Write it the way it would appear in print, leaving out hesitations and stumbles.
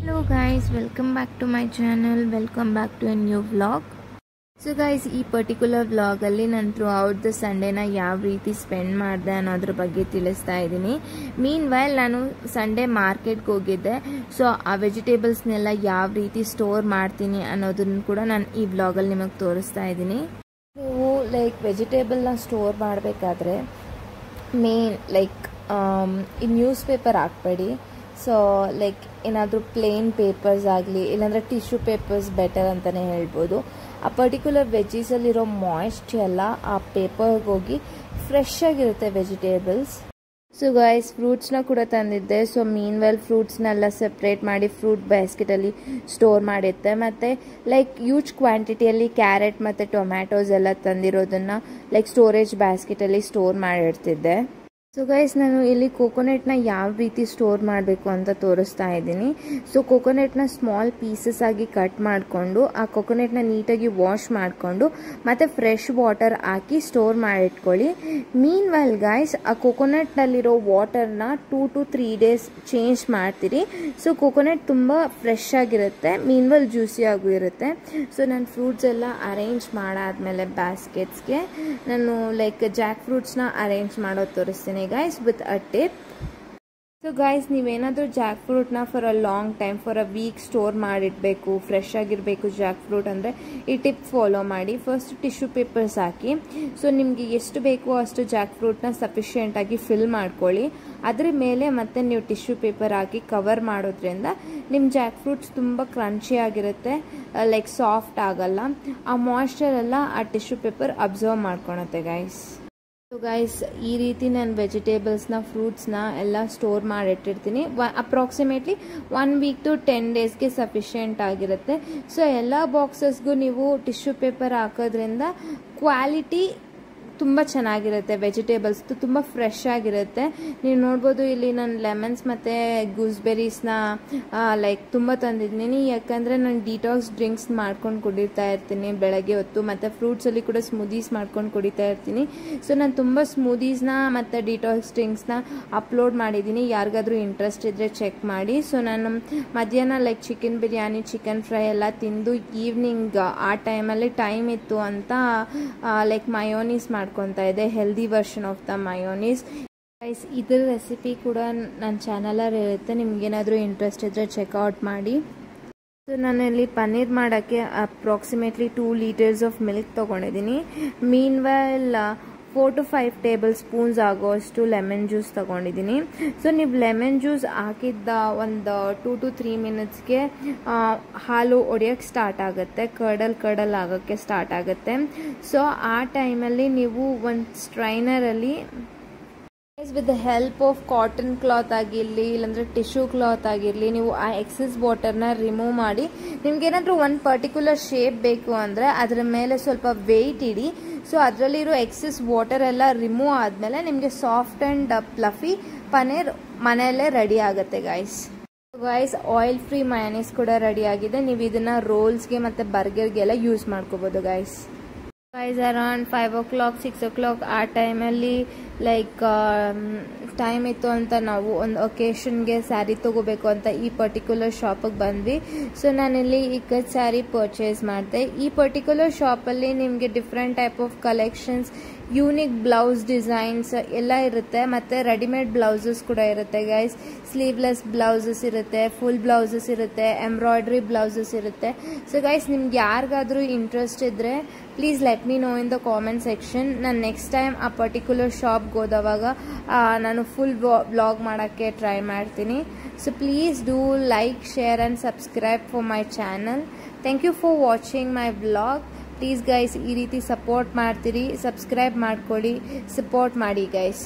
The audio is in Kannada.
Hello guys, welcome back to my channel. Welcome back to a new vlog. So guys, ಈ ಪರ್ಟಿಕ್ಯುಲರ್ ವ್ಲಾಗ್ ಅಲ್ಲಿ ನಾನು ಥ್ರೂಔಟ್ ದ ಸಂಡೇನ ಯಾವ ರೀತಿ ಸ್ಪೆಂಡ್ ಮಾಡಿದೆ ಅನ್ನೋದ್ರ ಬಗ್ಗೆ ತಿಳಿಸ್ತಾ ಇದ್ದೀನಿ. ಮೀನ್ ವೈಲ್ ನಾನು ಸಂಡೇ ಮಾರ್ಕೆಟ್ಗೆ ಹೋಗಿದ್ದೆ. ಸೊ ಆ ವೆಜಿಟೇಬಲ್ಸ್ನೆಲ್ಲ ಯಾವ ರೀತಿ ಸ್ಟೋರ್ ಮಾಡ್ತೀನಿ ಅನ್ನೋದನ್ನು ಕೂಡ ನಾನು ಈ ವ್ಲಾಗಲ್ಲಿ ನಿಮಗೆ ತೋರಿಸ್ತಾ ಇದ್ದೀನಿ. ನೀವು ವೆಜಿಟೇಬಲ್ನ ಸ್ಟೋರ್ ಮಾಡಬೇಕಾದ್ರೆ ಮೇನ್ ಈ ನ್ಯೂಸ್ ಪೇಪರ್ ಹಾಕ್ಬೇಡಿ. ಸೊ ಏನಾದರೂ ಪ್ಲೇನ್ ಪೇಪರ್ಸ್ ಆಗಲಿ ಇಲ್ಲಾಂದರೆ ಟಿಶ್ಯೂ ಪೇಪರ್ಸ್ ಬೆಟರ್ ಅಂತಲೇ ಹೇಳ್ಬೋದು. ಆ ಪರ್ಟಿಕ್ಯುಲರ್ ವೆಜ್ಜೀಸಲ್ಲಿರೋ ಮಾಯ್ಶ್ಚರ್ ಎಲ್ಲ ಆ ಪೇಪರ್ಗೆ ಹೋಗಿ ಫ್ರೆಶ್ ಆಗಿರುತ್ತೆ ವೆಜಿಟೇಬಲ್ಸ್. ಸೊ ಗೈಸ್, ಫ್ರೂಟ್ಸ್ನ ಕೂಡ ತಂದಿದ್ದೆ. ಸೊ ಮೀನ್ ವೆಲ್ ಫ್ರೂಟ್ಸ್ನೆಲ್ಲ ಸೆಪ್ರೇಟ್ ಮಾಡಿ ಫ್ರೂಟ್ ಬ್ಯಾಸ್ಕೆಟಲ್ಲಿ ಸ್ಟೋರ್ ಮಾಡಿದ್ದೆ. ಮತ್ತು ಹ್ಯೂಜ್ ಕ್ವಾಂಟಿಟಿಯಲ್ಲಿ ಕ್ಯಾರೆಟ್ ಮತ್ತು ಟೊಮ್ಯಾಟೋಸ್ ಎಲ್ಲ ತಂದಿರೋದನ್ನು ಸ್ಟೋರೇಜ್ ಬ್ಯಾಸ್ಕೆಟಲ್ಲಿ ಸ್ಟೋರ್ ಮಾಡಿಡ್ತಿದ್ದೆ. ಸೊ ಗೈಸ್, ನಾನು ಇಲ್ಲಿ ಕೋಕೋನಟ್ನ ಯಾವ ರೀತಿ ಸ್ಟೋರ್ ಮಾಡಬೇಕು ಅಂತ ತೋರಿಸ್ತಾ ಇದ್ದೀನಿ. ಸೊ ಕೋಕೋನಟ್ನ ಸ್ಮಾಲ್ ಪೀಸಸ್ ಆಗಿ ಕಟ್ ಮಾಡಿಕೊಂಡು ಆ ಕೋಕೋನಟ್ನ ನೀಟಾಗಿ ವಾಶ್ ಮಾಡಿಕೊಂಡು ಮತ್ತು ಫ್ರೆಶ್ ವಾಟರ್ ಹಾಕಿ ಸ್ಟೋರ್ ಮಾಡಿಟ್ಕೊಳ್ಳಿ. ಮೀನ್ ವೈಲ್ ಗೈಸ್, ಆ ಕೋಕೋನಟ್ನಲ್ಲಿರೋ ವಾಟರ್ನ 2 to 3 days ಚೇಂಜ್ ಮಾಡ್ತೀರಿ. ಸೊ ಕೋಕೋನಟ್ ತುಂಬ ಫ್ರೆಶ್ ಆಗಿರುತ್ತೆ, ಮೀನ್ ವೈಲ್ ಜ್ಯೂಸಿ ಆಗೂ ಇರುತ್ತೆ. ಸೊ ನಾನು ಫ್ರೂಟ್ಸ್ ಎಲ್ಲ ಅರೇಂಜ್ ಮಾಡಾದ್ಮೇಲೆ ಬ್ಯಾಸ್ಕೆಟ್ಸ್ಗೆ ನಾನು ಜಾಕ್ ಫ್ರೂಟ್ಸ್ನ ಅರೇಂಜ್ ಮಾಡೋದು ತೋರಿಸ್ತೀನಿ guys with a tip. So guys, ನೀವೇನಾದರೂ ಜಾಕ್ ಫ್ರೂಟ್ನ for a long time, for a week store ಮಾಡಿಡಬೇಕು, ಫ್ರೆಶ್ ಆಗಿರಬೇಕು ಜಾಕ್ ಫ್ರೂಟ್ ಅಂದರೆ ಈ ಟಿಪ್ ಫಾಲೋ ಮಾಡಿ. ಫಸ್ಟ್ ಟಿಶ್ಯೂ ಪೇಪರ್ಸ್ ಹಾಕಿ. ಸೊ ನಿಮಗೆ ಎಷ್ಟು ಬೇಕೋ ಅಷ್ಟು ಜಾಕ್ ಫ್ರೂಟ್ನ ಸಫಿಷಿಯೆಂಟಾಗಿ ಫಿಲ್ ಮಾಡ್ಕೊಳ್ಳಿ. ಅದ್ರ ಮೇಲೆ ಮತ್ತೆ ನೀವು ಟಿಶ್ಯೂ ಪೇಪರ್ ಹಾಕಿ ಕವರ್ ಮಾಡೋದ್ರಿಂದ ನಿಮ್ಮ ಜಾಕ್ ಫ್ರೂಟ್ಸ್ ತುಂಬ ಕ್ರಂಚಿ ಆಗಿರುತ್ತೆ, ಸಾಫ್ಟ್ ಆಗಲ್ಲ. ಆ ಮಾಯ್ಶ್ಚರ್ ಎಲ್ಲ ಆ ಟಿಶ್ಯೂ ಪೇಪರ್ ಅಬ್ಸರ್ವ್ ಮಾಡ್ಕೊಳತ್ತೆ ಗೈಸ್. ಸೊ ಗೈಸ್, ಈ ರೀತಿ ನಾನು ವೆಜಿಟೇಬಲ್ಸ್ನ ಫ್ರೂಟ್ಸ್ನ ಎಲ್ಲ ಸ್ಟೋರ್ ಮಾಡಿಟ್ಟಿರ್ತೀನಿ. ಅಪ್ರಾಕ್ಸಿಮೇಟ್ಲಿ 1 week to 10 daysಗೆ ಸಫಿಷಿಯೆಂಟ್ ಆಗಿರುತ್ತೆ. ಸೊ ಎಲ್ಲ ಬಾಕ್ಸಸ್ಗೂ ನೀವು ಟಿಶ್ಯೂ ಪೇಪರ್ ಹಾಕೋದ್ರಿಂದ ಕ್ವಾಲಿಟಿ ತುಂಬ ಚೆನ್ನಾಗಿರುತ್ತೆ. ವೆಜಿಟೇಬಲ್ಸ್ ತುಂಬ ಫ್ರೆಶ್ ಆಗಿರುತ್ತೆ. ನೀವು ನೋಡ್ಬೋದು ಇಲ್ಲಿ ನಾನು ಲೆಮನ್ಸ್ ಮತ್ತು ಗೂಸ್ಬೆರೀಸ್ನ ತುಂಬ ತಂದಿದ್ದೀನಿ. ಯಾಕಂದರೆ ನಾನು ಡಿಟಾಕ್ಸ್ ಡ್ರಿಂಕ್ಸ್ ಮಾಡ್ಕೊಂಡು ಕುಡಿತಾ ಇರ್ತೀನಿ ಬೆಳಗ್ಗೆ ಹೊತ್ತು, ಮತ್ತು ಫ್ರೂಟ್ಸಲ್ಲಿ ಕೂಡ ಸ್ಮೂದೀಸ್ ಮಾಡ್ಕೊಂಡು ಕುಡಿತಾ ಇರ್ತೀನಿ. ಸೊ ನಾನು ತುಂಬ ಸ್ಮೂದೀಸ್ನ ಮತ್ತು ಡಿಟಾಕ್ಸ್ ಡ್ರಿಂಕ್ಸ್ನ ಅಪ್ಲೋಡ್ ಮಾಡಿದ್ದೀನಿ. ಯಾರಿಗಾದ್ರೂ ಇಂಟ್ರೆಸ್ಟ್ ಇದ್ದರೆ ಚೆಕ್ ಮಾಡಿ. ಸೊ ನಾನು ಮಧ್ಯಾಹ್ನ ಚಿಕನ್ ಬಿರಿಯಾನಿ, ಚಿಕನ್ ಫ್ರೈ ಎಲ್ಲ ತಿಂದು ಈವ್ನಿಂಗ್ ಆ ಟೈಮಲ್ಲಿ ಟೈಮ್ ಇತ್ತು ಅಂತ ಮಯೋನೀಸ್ ಮಾಡ್ಕೊತಾ ಇದೆ, healthy version of the mayonnaise. Guys, ಇದ್ರ ರೆಸಿಪಿ ಕೂಡ ನನ್ನ ಚಾನಲಲ್ಲಿ ಇರುತ್ತೆ, ನಿಮ್ಗೇನಾದರೂ ಇಂಟ್ರೆಸ್ಟ್ ಇದ್ದರೆ ಚೆಕ್ಔಟ್ ಮಾಡಿ. ಸೊ ನಾನಲ್ಲಿ ಪನ್ನೀರ್ ಮಾಡೋಕ್ಕೆ ಅಪ್ರಾಕ್ಸಿಮೇಟ್ಲಿ 2 liters ಆಫ್ ಮಿಲ್ಕ್ ತೊಗೊಂಡಿದ್ದೀನಿ. ಮೀನ್ ವೈಲ್ 4 to 5 tablespoons ಆಗೋಷ್ಟು ಲೆಮನ್ ಜ್ಯೂಸ್ ತೊಗೊಂಡಿದ್ದೀನಿ. ಸೊ ನೀವು ಲೆಮನ್ ಜ್ಯೂಸ್ ಹಾಕಿದ್ದ ಒಂದು 2 to 3 minutesಗೆ ಹಾಲು ಒಡೆಯೋಕ್ಕೆ ಸ್ಟಾರ್ಟ್ ಆಗುತ್ತೆ, ಕರ್ಡಲ್ ಆಗೋಕ್ಕೆ ಸ್ಟಾರ್ಟ್ ಆಗುತ್ತೆ. ಸೊ ಆ ಟೈಮಲ್ಲಿ ನೀವು ಒಂದು ಸ್ಟ್ರೈನರಲ್ಲಿ with the help of cotton cloth ಆಗಿರಲಿ ಇಲ್ಲಾಂದರೆ ಟಿಶ್ಯೂ ಕ್ಲಾತ್ ಆಗಿರಲಿ ನೀವು ಆ ಎಕ್ಸೆಸ್ ವಾಟರ್ನ ರಿಮೂವ್ ಮಾಡಿ, ನಿಮ್ಗೇನಾದರೂ ಒಂದು ಪರ್ಟಿಕ್ಯುಲರ್ ಶೇಪ್ ಬೇಕು ಅಂದರೆ ಅದರ ಮೇಲೆ ಸ್ವಲ್ಪ ವೆಯ್ಟ್ ಇಡಿ. ಸೊ ಅದರಲ್ಲಿರೋ ಎಕ್ಸೆಸ್ ವಾಟರ್ ಎಲ್ಲ ರಿಮೂವ್ ಆದಮೇಲೆ ನಿಮಗೆ ಸಾಫ್ಟ್ ಆ್ಯಂಡ್ ಪ್ಲಫಿ ಪನ್ನೀರ್ ಮನೆಯಲ್ಲೇ ರೆಡಿ ಆಗುತ್ತೆ ಗೈಸ್. ಆಯಿಲ್ ಫ್ರೀ ಮಯೋನೀಸ್ ಕೂಡ ರೆಡಿ ಆಗಿದೆ. ನೀವು ಇದನ್ನು ರೋಲ್ಸ್ಗೆ ಮತ್ತು ಬರ್ಗರ್ಗೆಲ್ಲ ಯೂಸ್ ಮಾಡ್ಕೋಬೋದು ಗೈಸ್. ಅರೌಂಡ್ 5 o'clock 6 o'clock ಆ ಟೈಮಲ್ಲಿ ಟೈಮ್ ಇತ್ತು ಅಂತ ನಾವು ಒಂದು ಒಕೇಶನ್ಗೆ ಸ್ಯಾರಿ ತೊಗೋಬೇಕು ಅಂತ ಈ ಪರ್ಟಿಕ್ಯುಲರ್ ಶಾಪಿಗೆ ಬಂದ್ವಿ. ಸೊ ನಾನಿಲ್ಲಿ ಇಕ್ಕತ್ ಸ್ಯಾರಿ ಪರ್ಚೇಸ್ ಮಾಡಿದೆ. ಈ ಪರ್ಟಿಕ್ಯುಲರ್ ಶಾಪಲ್ಲಿ ನಿಮಗೆ different type of collections, unique blouse designs ಎಲ್ಲ ಇರುತ್ತೆ, ಮತ್ತು ರೆಡಿಮೇಡ್ ಬ್ಲೌಸಸ್ ಕೂಡ ಇರುತ್ತೆ ಗೈಸ್. ಸ್ಲೀವ್ಲೆಸ್ ಬ್ಲೌಸಸ್ ಇರುತ್ತೆ, ಫುಲ್ ಬ್ಲೌಸಸ್ ಇರುತ್ತೆ, ಎಂಬ್ರಾಯ್ಡ್ರಿ ಬ್ಲೌಸಸ್ ಇರುತ್ತೆ. ಸೊ ಗೈಸ್, ನಿಮ್ಗೆ ಯಾರಿಗಾದರೂ ಇಂಟ್ರೆಸ್ಟ್ ಇದ್ದರೆ please let me know in the comment section. ನಾನು ನೆಕ್ಸ್ಟ್ ಟೈಮ್ ಆ ಪರ್ಟಿಕ್ಯುಲರ್ ಶಾಪ್ಗೆ ಹೋದವಾಗ ನಾನು ಫುಲ್ ವ್ಲಾಗ್ ಮಾಡೋಕ್ಕೆ ಟ್ರೈ ಮಾಡ್ತೀನಿ. So please do like, share and subscribe for my channel. Thank you for watching my vlog. Please guys, ಈ ರೀತಿ ಸಪೋರ್ಟ್ ಮಾಡ್ತೀರಿ, ಸಬ್ಸ್ಕ್ರೈಬ್ ಮಾಡ್ಕೊಳ್ಳಿ, ಸಪೋರ್ಟ್ ಮಾಡಿ ಗೈಸ್.